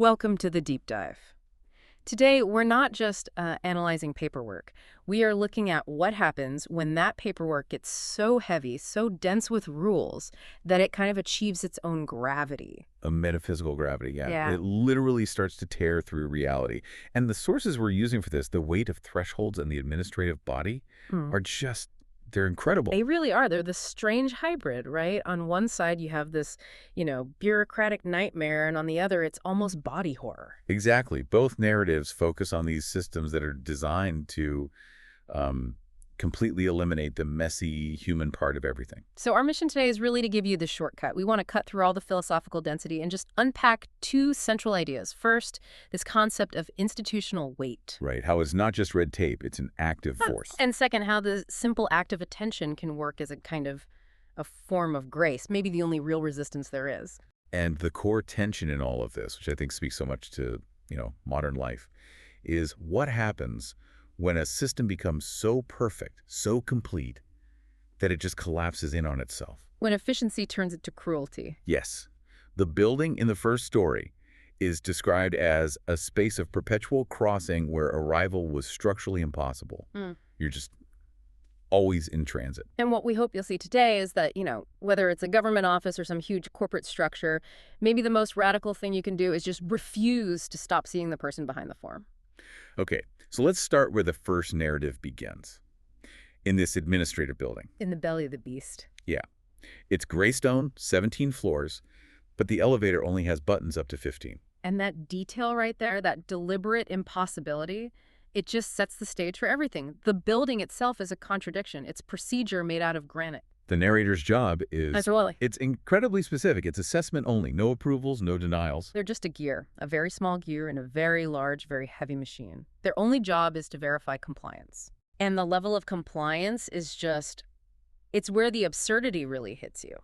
Welcome to the deep dive. Today, we're not just analyzing paperwork. We are looking at what happens when that paperwork gets so heavy, so dense with rules, that it kind of achieves its own gravity. A metaphysical gravity, yeah. Yeah. It literally starts to tear through reality. And the sources we're using for this, the weight of thresholds and the administrative body, Hmm. are just, they're incredible. They really are. They're this strange hybrid, right? On one side, you have this, bureaucratic nightmare, and on the other, it's almost body horror. Exactly. Both narratives focus on these systems that are designed to completely eliminate the messy human part of everything. So our mission today is really to give you the shortcut. We want to cut through all the philosophical density and just unpack two central ideas. First, this concept of institutional weight. Right. How it's not just red tape, it's an active force. And second, how the simple act of attention can work as a kind of a form of grace, maybe the only real resistance there is. And the core tension in all of this, which I think speaks so much to, modern life, is what happens when a system becomes so perfect, so complete, that it just collapses in on itself. When efficiency turns into cruelty. Yes. The building in the first story is described as a space of perpetual crossing where arrival was structurally impossible. You're just always in transit. And what we hope you'll see today is that, whether it's a government office or some huge corporate structure, maybe the most radical thing you can do is just refuse to stop seeing the person behind the form. Okay, so let's start where the first narrative begins. In this administrative building. In the belly of the beast. Yeah. It's gray stone, 17 floors, but the elevator only has buttons up to 15. And that detail right there, that deliberate impossibility, it just sets the stage for everything. The building itself is a contradiction. It's procedure made out of granite. The narrator's job is... Absolutely. It's incredibly specific. It's assessment only. No approvals, no denials. They're just a gear, a very small gear in a very large, very heavy machine. Their only job is to verify compliance. And the level of compliance is just... It's where the absurdity really hits you.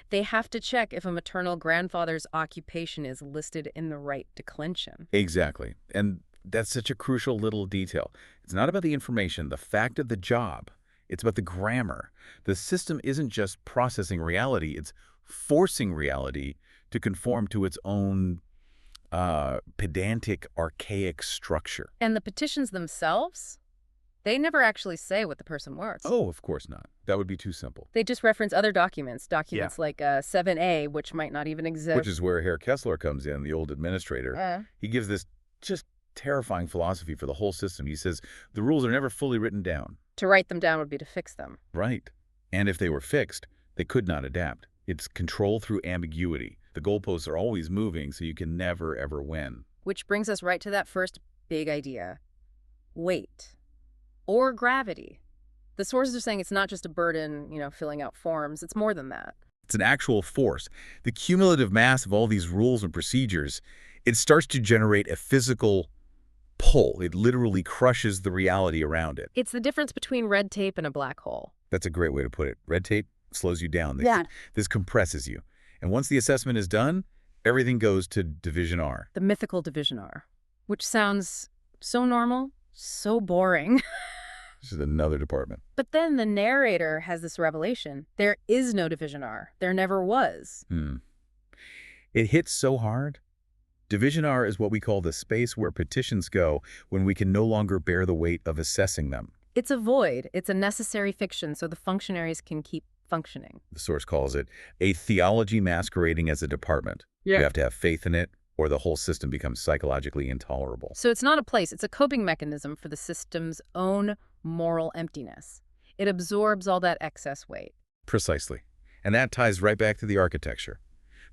They have to check if a maternal grandfather's occupation is listed in the right declension. Exactly. And that's such a crucial little detail. It's not about the information, the fact of the job. It's about the grammar. The system isn't just processing reality, it's forcing reality to conform to its own pedantic, archaic structure. And the petitions themselves, they never actually say what the person wants. Oh, of course not. That would be too simple. They just reference other documents like 7A, which might not even exist. Which is where Herr Kessler comes in, the old administrator. He gives this just terrifying philosophy for the whole system. He says, the rules are never fully written down. To write them down would be to fix them. Right. And if they were fixed, they could not adapt. It's control through ambiguity. The goalposts are always moving, so you can never, ever win. Which brings us right to that first big idea. Weight. Or gravity. The sources are saying it's not just a burden, filling out forms. It's more than that. It's an actual force. The cumulative mass of all these rules and procedures, it starts to generate a physical pull. It literally crushes the reality around it. It's the difference between red tape and a black hole. That's a great way to put it. Red tape slows you down. This compresses you. And once the assessment is done, everything goes to Division R. The mythical Division R, which sounds so normal, so boring. This is another department. But then the narrator has this revelation. There is no Division R. There never was. It hits so hard. Division R is what we call the space where petitions go when we can no longer bear the weight of assessing them. It's a void. It's a necessary fiction so the functionaries can keep functioning. The source calls it a theology masquerading as a department. You have to have faith in it, or the whole system becomes psychologically intolerable. So it's not a place. It's a coping mechanism for the system's own moral emptiness. It absorbs all that excess weight. Precisely. And that ties right back to the architecture.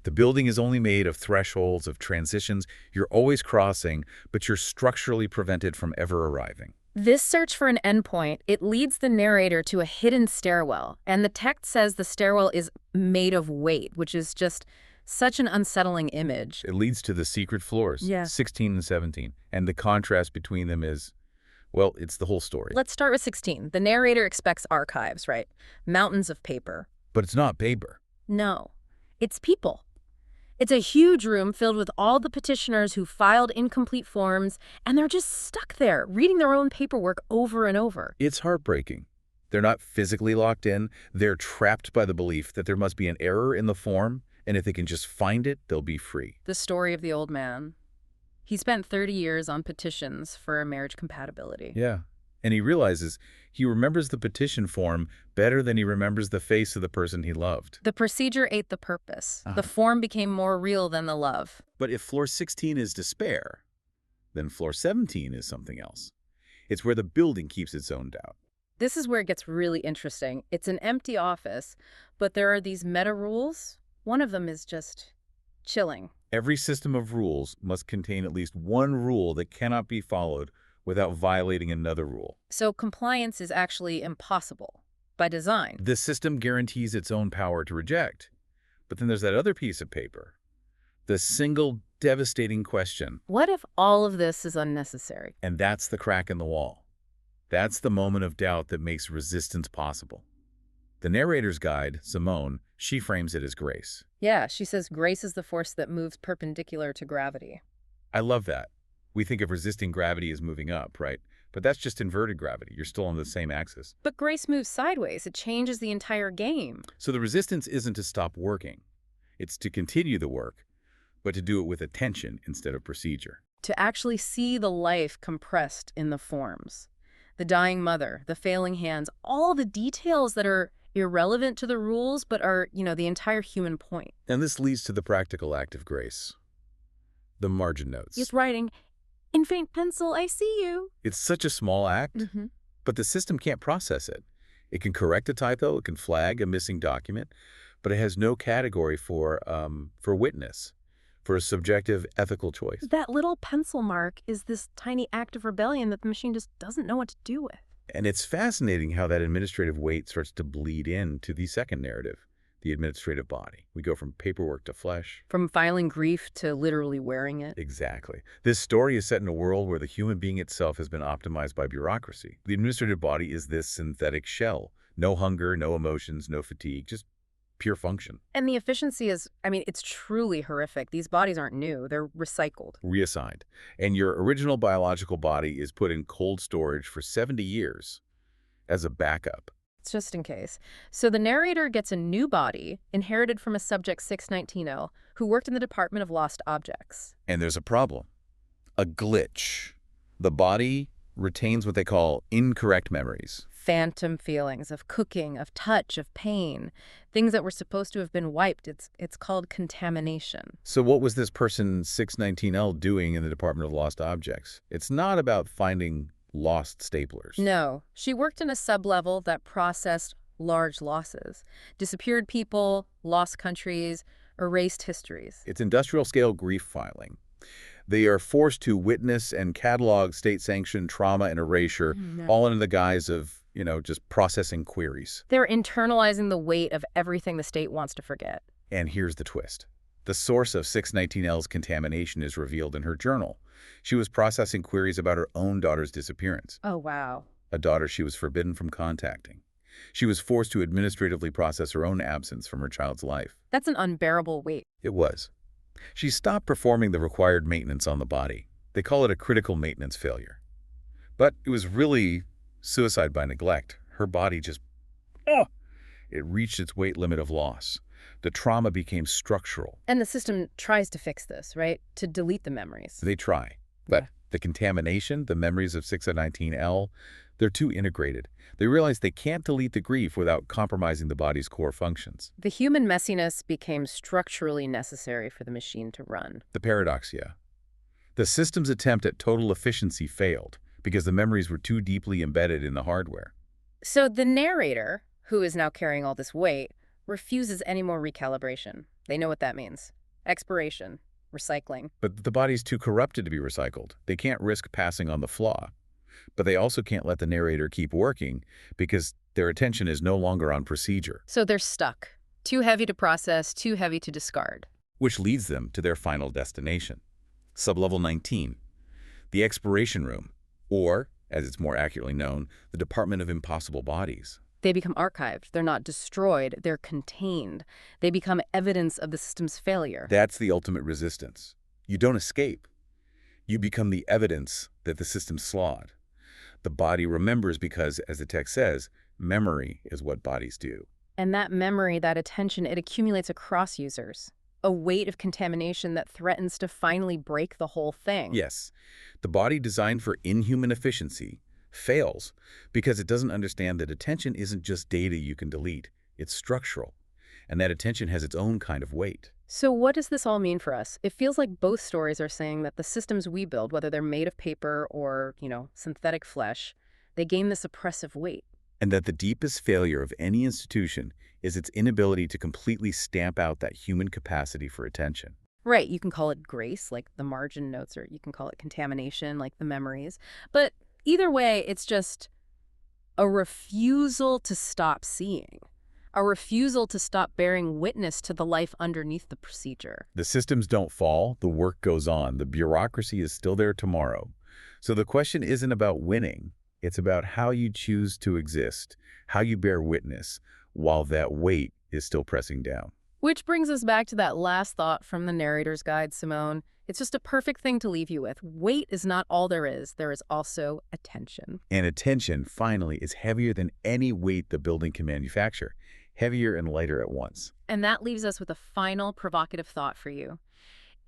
The building is only made of thresholds, of transitions. You're always crossing, but you're structurally prevented from ever arriving. This search for an endpoint, it leads the narrator to a hidden stairwell. And the text says the stairwell is made of weight, which is just such an unsettling image. It leads to the secret floors, 16 and 17. And the contrast between them is, well, it's the whole story. Let's start with 16. The narrator expects archives, right? Mountains of paper. But it's not paper. No, it's people. It's a huge room filled with all the petitioners who filed incomplete forms, and they're just stuck there, reading their own paperwork over and over. It's heartbreaking. They're not physically locked in. They're trapped by the belief that there must be an error in the form, and if they can just find it, they'll be free. The story of the old man. He spent 30 years on petitions for marriage compatibility. Yeah. And he realizes he remembers the petition form better than he remembers the face of the person he loved. The procedure ate the purpose. Uh-huh. The form became more real than the love. But if floor 16 is despair, then floor 17 is something else. It's where the building keeps its own doubt. This is where it gets really interesting. It's an empty office, but there are these meta rules. One of them is just chilling. Every system of rules must contain at least one rule that cannot be followed without violating another rule. So compliance is actually impossible by design. The system guarantees its own power to reject. But then there's that other piece of paper, the single devastating question. What if all of this is unnecessary? And that's the crack in the wall. That's the moment of doubt that makes resistance possible. The narrator's guide, Simone, she frames it as grace. Yeah, she says grace is the force that moves perpendicular to gravity. I love that. We think of resisting gravity as moving up, right? But that's just inverted gravity. You're still on the same axis. But grace moves sideways. It changes the entire game. So the resistance isn't to stop working. It's to continue the work, but to do it with attention instead of procedure. To actually see the life compressed in the forms. The dying mother, the failing hands, all the details that are irrelevant to the rules but are, the entire human point. And this leads to the practical act of grace. The margin notes. He's writing, "In faint pencil, I see you." It's such a small act, but the system can't process it. It can correct a typo, it can flag a missing document, but it has no category for witness, for a subjective ethical choice. That little pencil mark is this tiny act of rebellion that the machine just doesn't know what to do with. And it's fascinating how that administrative weight starts to bleed into the second narrative, the administrative body. We go from paperwork to flesh. From filing grief to literally wearing it. Exactly. This story is set in a world where the human being itself has been optimized by bureaucracy. The administrative body is this synthetic shell. No hunger, no emotions, no fatigue, just pure function. And the efficiency is, it's truly horrific. These bodies aren't new. They're recycled. Reassigned. And your original biological body is put in cold storage for 70 years as a backup. It's just in case. So the narrator gets a new body, inherited from a subject 619L, who worked in the Department of Lost Objects. And there's a problem. A glitch. The body retains what they call incorrect memories. Phantom feelings of cooking, of touch, of pain. Things that were supposed to have been wiped. It's called contamination. So what was this person 619L doing in the Department of Lost Objects? It's not about finding lost staplers. No. She worked in a sub-level that processed large losses. Disappeared people, lost countries, erased histories. It's industrial-scale grief filing. They are forced to witness and catalog state-sanctioned trauma and erasure, all under the guise of, just processing queries. They're internalizing the weight of everything the state wants to forget. And here's the twist. The source of 619L's contamination is revealed in her journal. She was processing queries about her own daughter's disappearance. Oh, wow. A daughter she was forbidden from contacting. She was forced to administratively process her own absence from her child's life. That's an unbearable weight. It was. She stopped performing the required maintenance on the body. They call it a critical maintenance failure. But it was really suicide by neglect. Her body just, it reached its weight limit of loss. The trauma became structural. And the system tries to fix this, right? To delete the memories. They try. But the contamination, the memories of 619L, they're too integrated. They realize they can't delete the grief without compromising the body's core functions. The human messiness became structurally necessary for the machine to run. The paradox, yeah. The system's attempt at total efficiency failed because the memories were too deeply embedded in the hardware. So the narrator, who is now carrying all this weight, refuses any more recalibration. They know what that means. Expiration, recycling. But the body's too corrupted to be recycled. They can't risk passing on the flaw. But they also can't let the narrator keep working because their attention is no longer on procedure. So they're stuck. Too heavy to process, too heavy to discard. Which leads them to their final destination. Sublevel 19, the expiration room, or, as it's more accurately known, the Department of Impossible Bodies. They become archived. They're not destroyed. They're contained. They become evidence of the system's failure. That's the ultimate resistance. You don't escape. You become the evidence that the system's flawed. The body remembers because, as the text says, memory is what bodies do. And that memory, that attention, it accumulates across users. A weight of contamination that threatens to finally break the whole thing. Yes, the body designed for inhuman efficiency fails because it doesn't understand that attention isn't just data you can delete, it's structural, and that attention has its own kind of weight. So what does this all mean for us? It feels like both stories are saying that the systems we build, whether they're made of paper or, synthetic flesh, they gain this oppressive weight. And that the deepest failure of any institution is its inability to completely stamp out that human capacity for attention. Right, you can call it grace, like the margin notes, or you can call it contamination, like the memories. But either way, it's just a refusal to stop seeing, a refusal to stop bearing witness to the life underneath the procedure. The systems don't fall, the work goes on, the bureaucracy is still there tomorrow. So the question isn't about winning, it's about how you choose to exist, how you bear witness, while that weight is still pressing down. Which brings us back to that last thought from the narrator's guide, Simone. It's just a perfect thing to leave you with. Weight is not all there is also attention. And attention, finally, is heavier than any weight the building can manufacture, heavier and lighter at once. And that leaves us with a final provocative thought for you.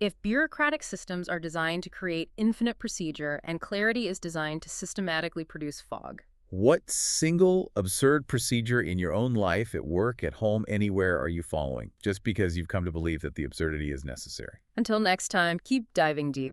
If bureaucratic systems are designed to create infinite procedure and clarity is designed to systematically produce fog, What single absurd procedure in your own life, at work, at home, anywhere are you following, just because you've come to believe that the absurdity is necessary? until next time, keep diving deep.